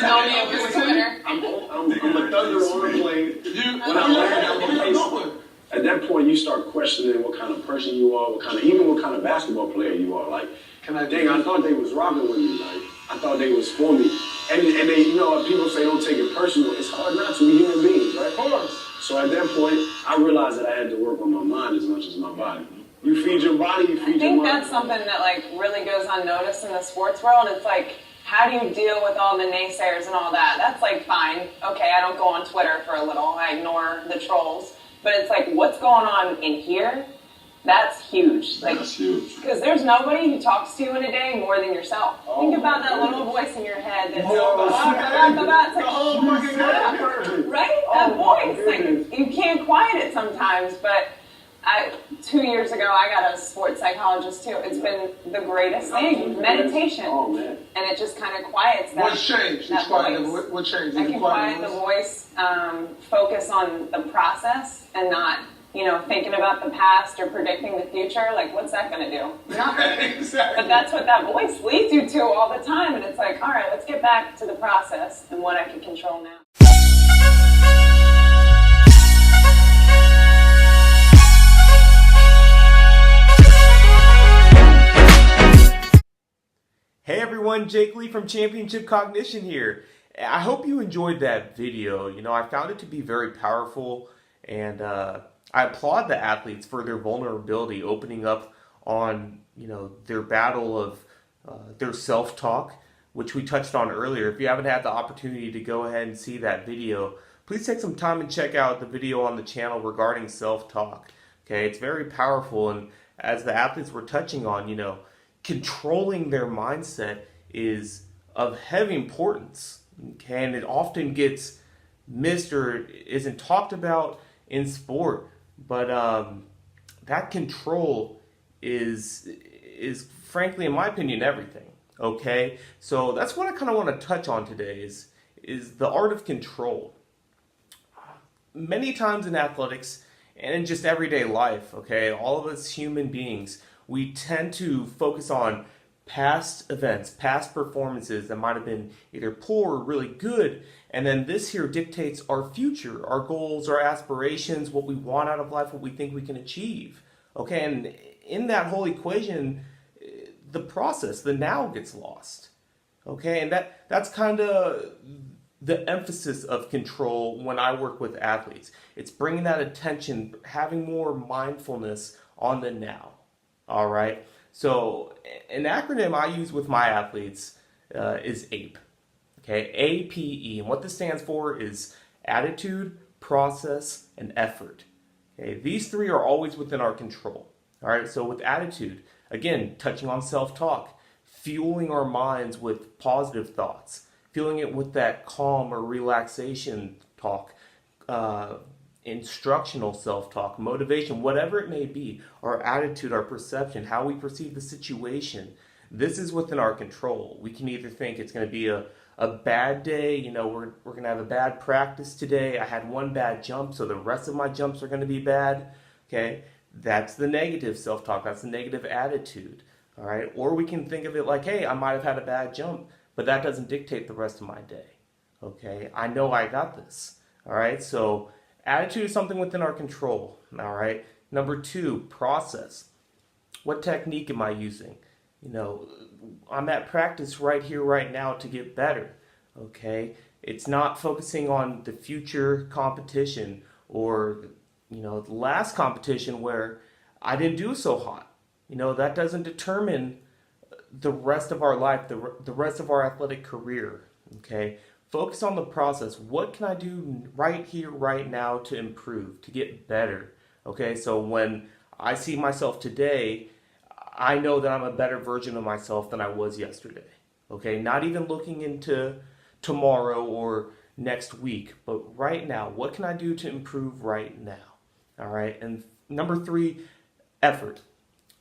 only a voice winner. I'm a thunder on a plane. When I land, I'm a pacer. At that point, you start questioning what kind of person you are, even what kind of basketball player you are. Like, I thought they was rocking with me. Like, I thought they was for me. And they, you know, people say don't take it personal. It's hard not to. We human beings, right? Of course. So at that point, I realized that I had to work on my mind as much as my body. You feed your body, you feed your mind. I think that's something that like really goes unnoticed in the sports world. It's like, how do you deal with all the naysayers and all that? That's like fine. Okay, I don't go on Twitter for a little. I ignore the trolls. But it's like, what's going on in here? That's huge. Like, that's huge. Because there's nobody who talks to you in a day more than yourself. Think about that little voice in your head that's right? That voice. Like, you can't quiet it sometimes, but 2 years ago, I got a sports psychologist too. It's been the greatest thing. Meditation. Oh, man. And it just kind of quiets that. What's changed? What changed? I can quiet the voice, focus on the process and not, you know, thinking about the past or predicting the future. Like, what's that going to do? Nothing. Exactly. But that's what that voice leads you to all the time. And it's like, all right, let's get back to the process and what I can control now. Hey everyone, Jake Lee from Championship Cognition here. I hope you enjoyed that video. You know, I found it to be very powerful, and I applaud the athletes for their vulnerability, opening up on, you know, their battle of their self-talk, which we touched on earlier. If you haven't had the opportunity to go ahead and see that video, please take some time and check out the video on the channel regarding self-talk. Okay, it's very powerful, and as the athletes were touching on, you know, controlling their mindset is of heavy importance, okay? And it often gets missed or isn't talked about in sport, but that control is frankly, in my opinion, everything, okay? So that's what I kind of want to touch on today is the art of control. Many times in athletics and in just everyday life, okay, all of us human beings, we tend to focus on past events, past performances that might have been either poor or really good, and then this here dictates our future, our goals, our aspirations, what we want out of life, what we think we can achieve. Okay, and in that whole equation, the process, the now gets lost. Okay, and that's kind of the emphasis of control when I work with athletes. It's bringing that attention, having more mindfulness on the now. All right, so an acronym I use with my athletes is APE, okay, APE, and what this stands for is attitude, process, and effort. Okay, these three are always within our control. All right, so with attitude, again, touching on self-talk, fueling our minds with positive thoughts, fueling it with that calm or relaxation talk, instructional self-talk, motivation, whatever it may be, our attitude, our perception, how we perceive the situation, this is within our control. We can either think it's going to be a bad day, you know, we're going to have a bad practice today, I had one bad jump, so the rest of my jumps are going to be bad, okay? That's the negative self-talk, that's the negative attitude, all right? Or we can think of it like, hey, I might have had a bad jump, but that doesn't dictate the rest of my day, okay? I know I got this, all right? So attitude is something within our control, all right? Number two, process. What technique am I using? You know, I'm at practice right here, right now to get better, okay? It's not focusing on the future competition or, you know, the last competition where I didn't do so hot. You know, that doesn't determine the rest of our life, the rest of our athletic career, okay? Focus on the process. What can I do right here, right now to improve, to get better? Okay, so when I see myself today, I know that I'm a better version of myself than I was yesterday. Okay, not even looking into tomorrow or next week, but right now, what can I do to improve right now? All right, and number three, effort.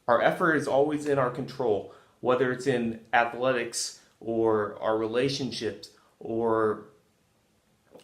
Our effort is always in our control, whether it's in athletics or our relationships, or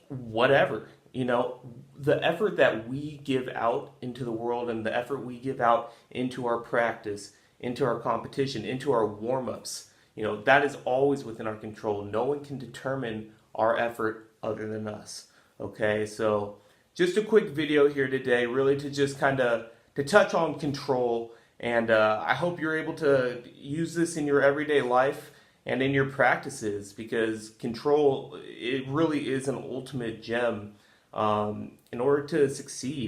whatever, you know, the effort that we give out into the world and the effort we give out into our practice, into our competition, into our warm-ups, you know, that is always within our control. No one can determine our effort other than us. Okay, so just a quick video here today, really to just kind of to touch on control, and I hope you're able to use this in your everyday life and in your practices, because control, it really is an ultimate gem in order to succeed.